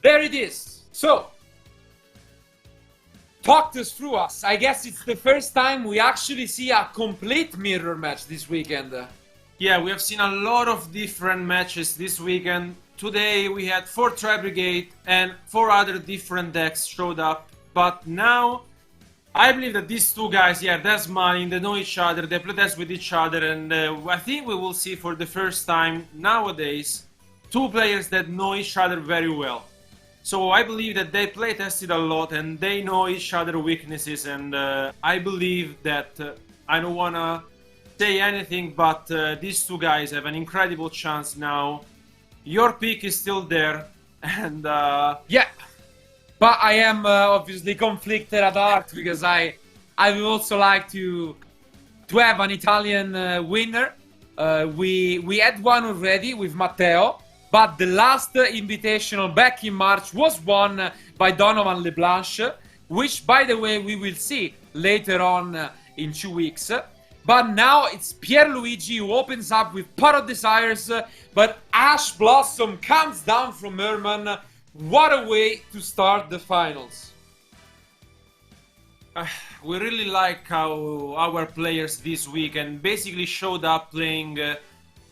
There it is. So, talk us through us. I guess it's the first time we actually see a complete mirror match this weekend. Yeah, we have seen a lot of different matches this weekend. Today we had 4 Tri-Brigade and 4 other different decks showed up. But now, I believe that these two guys, yeah, they're smiling, they know each other, they play test with each other, and I think we will see for the first time nowadays 2 players that know each other very well. So I believe that they play tested a lot and they know each other's weaknesses, and I believe that I don't wanna say anything, but these two guys have an incredible chance now. Your pick is still there, and yeah, but I am obviously conflicted at heart because I would also like to have an Italian winner. We had one already with Matteo, but the last Invitational back in March was won by Donovan LeBlanc, which, by the way, we will see later on in 2 weeks. But now it's Pierluigi who opens up with Pot of Desires, but Ash Blossom comes down from Herman. What a way to start the finals. We really like how our players this week and basically showed up playing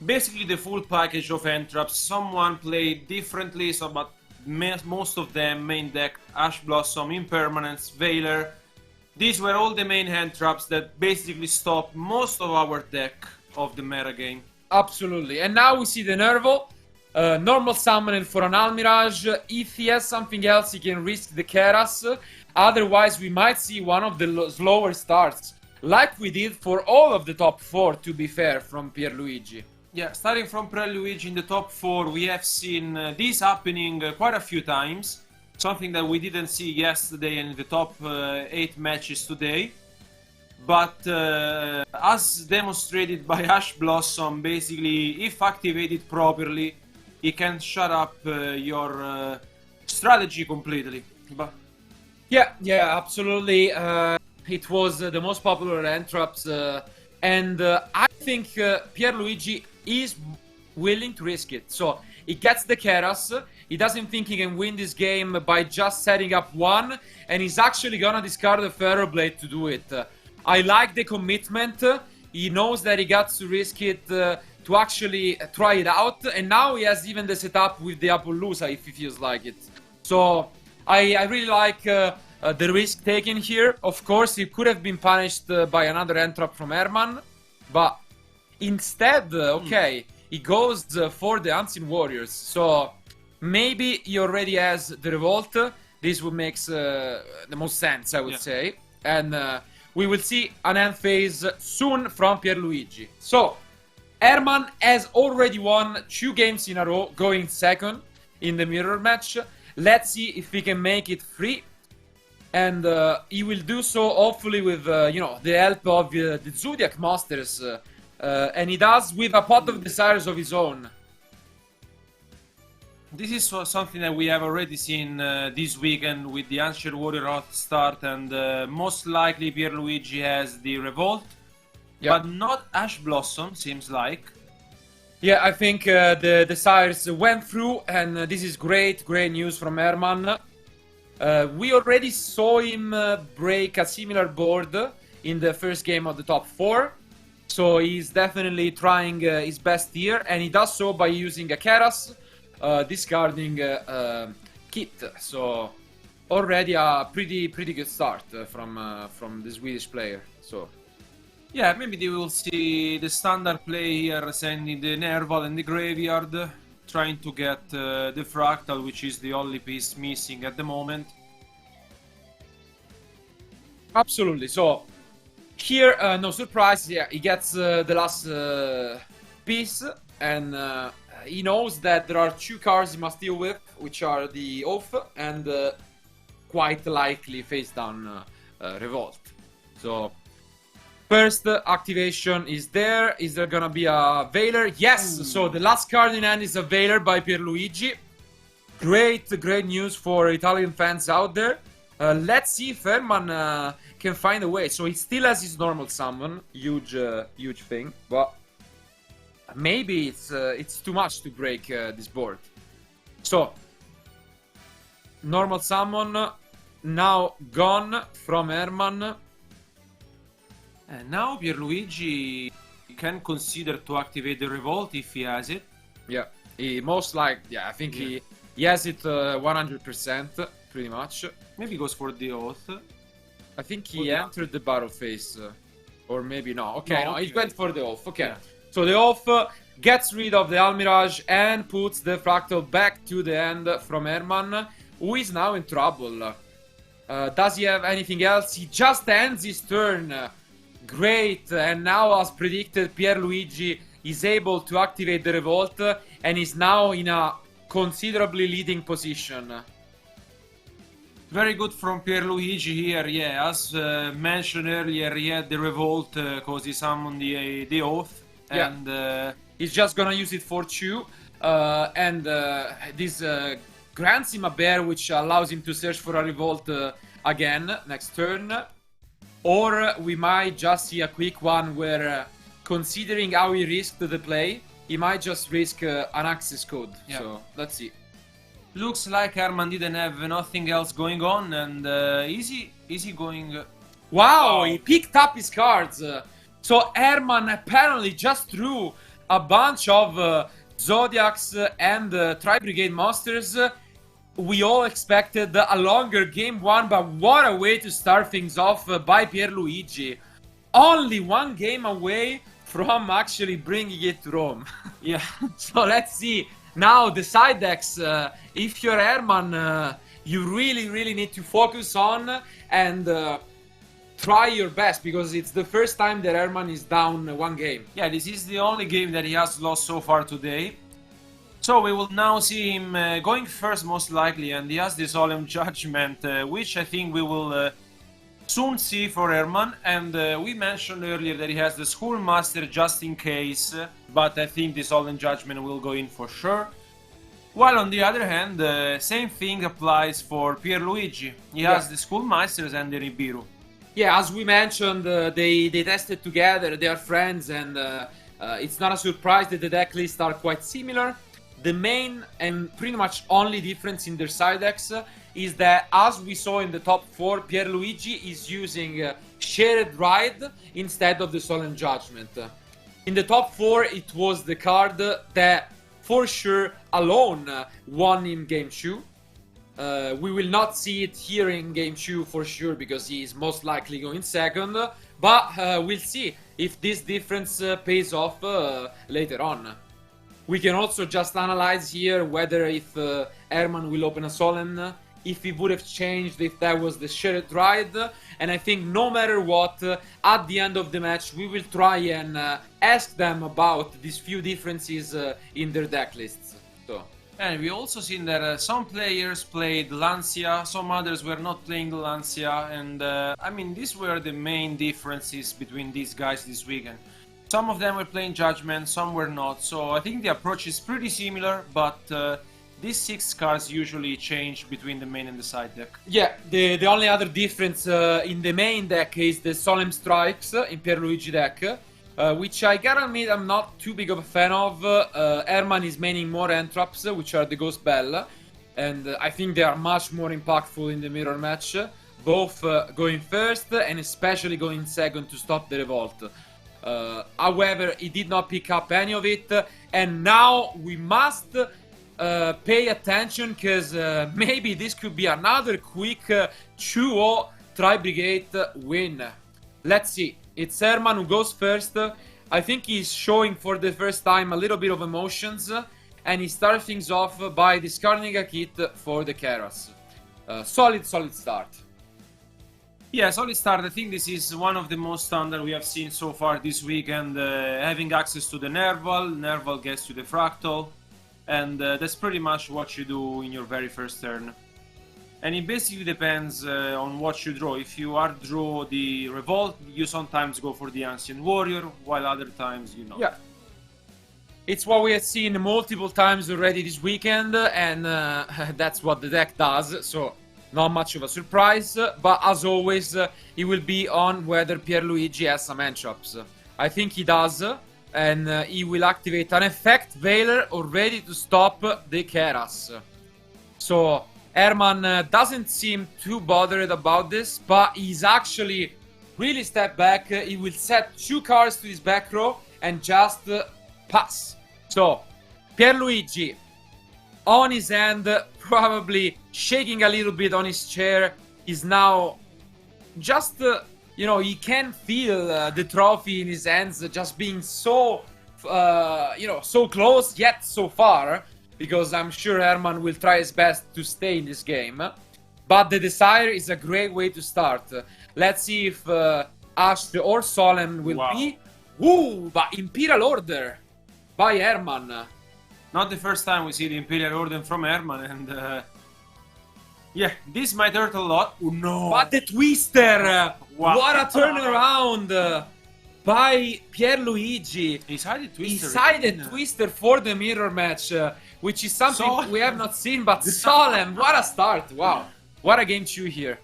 basically the full package of hand traps. Someone played differently, so but most of them main deck Ash Blossom, Impermanence, Veiler. These were all the main hand traps that basically stopped most of our deck of the meta game. Absolutely. And now we see the Nervo. Normal summon for an Almirage. If he has something else, he can risk the Keras. Otherwise, we might see one of the slower starts, like we did for all of the top 4, to be fair, from Pierluigi. Yeah, starting from Pierluigi in the top 4, we have seen this happening quite a few times. Something that we didn't see yesterday in the top 8 matches today. But as demonstrated by Ash Blossom, basically, if activated properly, it can shut up your strategy completely. But yeah, absolutely. It was the most popular hand traps, and I think Pierluigi is willing to risk it. So he gets the Keras. He doesn't think he can win this game by just setting up one, and he's actually gonna discard the Ferroblade to do it. I like the commitment. He knows that he got to risk it to actually try it out, and now he has even the setup with the Appaloosa if he feels like it. So I really like the risk taken here. Of course, he could have been punished by another hand trap from Herman, but instead, okay, he goes for the Unseen Warriors. So maybe he already has the Revolt. This would make the most sense, I would say. And we will see an end phase soon from Pierluigi. So, Herman has already won 2 games in a row, going second in the mirror match. Let's see if he can make it 3. And he will do so, hopefully, with the help of the Zodiac Masters. And he does with a Pot of Desires of his own. this is something that we have already seen this weekend with the Unseen Warrior at start, and most likely Pierluigi has the Revolt, but not Ash Blossom, seems like. Yeah, I think the Desires went through, and this is great news from Herman. We already saw him break a similar board in the first game of the top 4. So he's definitely trying his best here, and he does so by using a Keras, discarding Kit. So already a pretty good start from the Swedish player. So yeah, maybe they will see the standard play here, sending the Nerval in the graveyard, trying to get the Fractal, which is the only piece missing at the moment. Absolutely. So here, no surprise, yeah, he gets the last piece, and he knows that there are 2 cards he must deal with, which are the Oath and quite likely face down Revolt. So first activation is there. Is there gonna be a Veiler? Yes! Ooh. So the last card in hand is a Veiler by Pierluigi. Great news for Italian fans out there. Let's see if Herman can find a way. So he still has his normal summon, huge thing, but maybe it's too much to break this board. So Normal summon now gone from Herman. And now Pierluigi can consider to activate the revolt if he has it. Yeah, he most like, yeah, I think he has it 100%, pretty much. Maybe he goes for the oath. I think he entered the battle phase, or maybe no. Okay, no, he went for the oath. Okay, Yeah. so the oath gets rid of the Almirage and puts the fractal back to the end from Herman, who is now in trouble. Does he have anything else? He just ends his turn. Great, and now as predicted, Pierluigi is able to activate the revolt and is now in a considerably leading position. Very good from Pierluigi here, yeah. As mentioned earlier, he had the revolt because he summoned the oath. Yeah. And he's just gonna use it for Chu. And this grants him a bear, which allows him to search for a revolt again next turn. Or we might just see a quick one where, considering how he risked the play, he might just risk an access code. Yeah. So let's see. looks like Herman didn't have nothing else going on, and is he going? Wow, he picked up his cards. So Herman apparently just threw a bunch of Zodiacs and Tri-Brigade monsters. We all expected a longer game one, but what a way to start things off by Pierluigi. Only one game away from actually bringing it to Rome. Yeah. So let's see. Now the side decks, if you're Herman, you really need to focus on and try your best, because it's the first time that Herman is down one game. Yeah, this is the only game that he has lost so far today. So we will now see him going first most likely, and he has the Solemn Judgment, which I think we will soon see for Herman. And we mentioned earlier that he has the Schoolmaster just in case, but I think the Solemn Judgment will go in for sure. While on the other hand, the same thing applies for Pierluigi. He has the Schoolmasters and the Nibiru. Yeah, as we mentioned, they tested together, they are friends, and it's not a surprise that the deck lists are quite similar. The main and pretty much only difference in their side decks is that, as we saw in the top 4, Pierluigi is using Shared Ride instead of the Solemn Judgment. In the top 4, it was the card that for sure alone won in Game 2. We will not see it here in Game 2 for sure, because he is most likely going second, but we'll see if this difference pays off later on. We can also just analyze here whether if Herman will open a Solemn, if he would have changed if that was the Shared Ride, and I think no matter what, at the end of the match we will try and ask them about these few differences in their deck lists. So. And we also seen that some players played Lancia, some others were not playing the Lancia, and I mean, these were the main differences between these guys this weekend. Some of them were playing Judgment, some were not, so I think the approach is pretty similar, but these 6 cards usually change between the main and the side deck. Yeah, the only other difference in the main deck is the Solemn Strikes in Pierluigi deck, which I gotta admit I'm not too big of a fan of. Herman is maining more Entraps, which are the Ghost Bell, and I think they are much more impactful in the mirror match, both going first and especially going second to stop the revolt. However, he did not pick up any of it, and now we must pay attention, because maybe this could be another quick 2-0 Tri-Brigade win. Let's see. It's Herman who goes first. I think he's showing for the first time a little bit of emotions, and he starts things off by discarding a kit for the Keras. Solid start. Yeah, solid start. I think this is one of the most standard we have seen so far this weekend. Having access to the Nerval gets you the Fractal, and that's pretty much what you do in your very first turn. And it basically depends on what you draw. If you are draw the Revolt, you sometimes go for the Ancient Warrior, while other times you know. Yeah. It's what we have seen multiple times already this weekend, and that's what the deck does, so not much of a surprise. But as always, it will be on whether Pierluigi has some Entraps. I think he does, and he will activate an Effect Veiler already to stop the Keras. So Herman doesn't seem too bothered about this, but he's actually really stepped back. He will set 2 cards to his back row and just pass. So, Pierluigi on his hand, probably shaking a little bit on his chair, is now just, you know, he can feel the trophy in his hands just being so, you know, so close yet so far. Because I'm sure Herman will try his best to stay in this game. But the Desire is a great way to start. Let's see if Ash or Solemn will be. Ooh, but Imperial Order by Herman. Not the first time we see the Imperial Order from Herman, and yeah, this might hurt a lot. Oh no! But the Twister! Wow. What a turnaround by Pierluigi. He sided Twister. He sided Twister for the mirror match. Which is something we have not seen, but Solemn, what a start! Wow, what a game 2 here.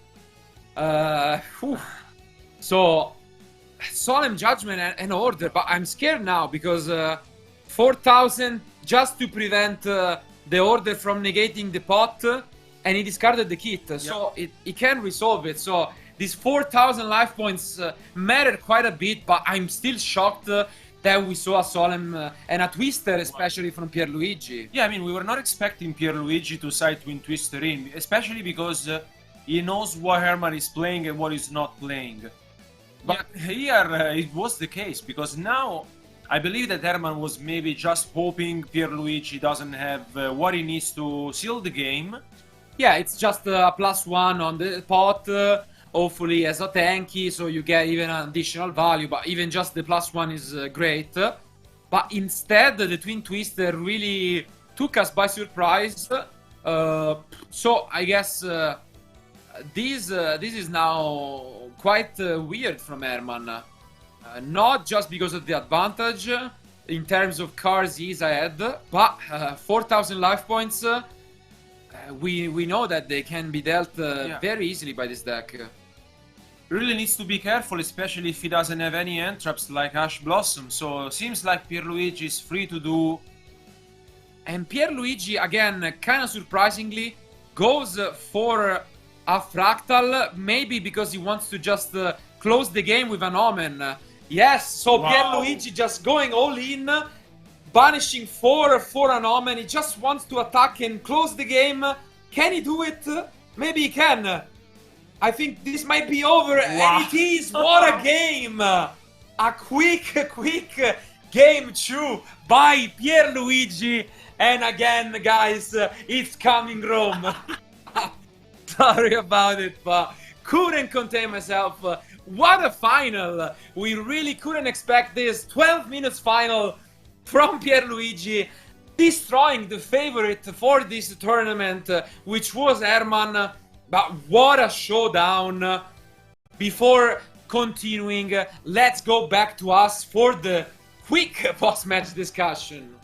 So, Solemn Judgment and Order, but I'm scared now because 4,000 just to prevent the Order from negating the pot, and he discarded the kit, so he can resolve it. So these 4,000 life points matter quite a bit, but I'm still shocked that we saw a Solemn and a Twister, especially from Pierluigi. Yeah, I mean, we were not expecting Pierluigi to side Twin Twister in, especially because he knows what Herman is playing and what he's not playing. But here it was the case, because now I believe that Herman was maybe just hoping Pierluigi doesn't have what he needs to seal the game. Yeah, it's just a +1 on the pot. Hopefully as a tanky, so you get even an additional value, but even just the +1 is great. But instead, the Twin Twister really took us by surprise. So I guess this is now quite weird from Herman. Not just because of the advantage in terms of cards he's ahead, but 4,000 life points. We know that they can be dealt very easily by this deck. Really needs to be careful, especially if he doesn't have any end traps like Ash Blossom. So seems like Pierluigi is free to do. And Pierluigi, again, kind of surprisingly, goes for a Fractal, maybe because he wants to just close the game with an Omen. Yes, so Pierluigi just going all in, banishing 4 for an Omen. He just wants to attack and close the game. Can he do it? Maybe he can. I think this might be over, and it is. What a game! A quick game 2 by Pierluigi. And again, guys, it's coming Rome. Sorry about it, but couldn't contain myself. What a final! We really couldn't expect this. 12 minutes final from Pierluigi, destroying the favorite for this tournament, which was Herman. But what a showdown. Before continuing, let's go back to us for the quick post-match discussion.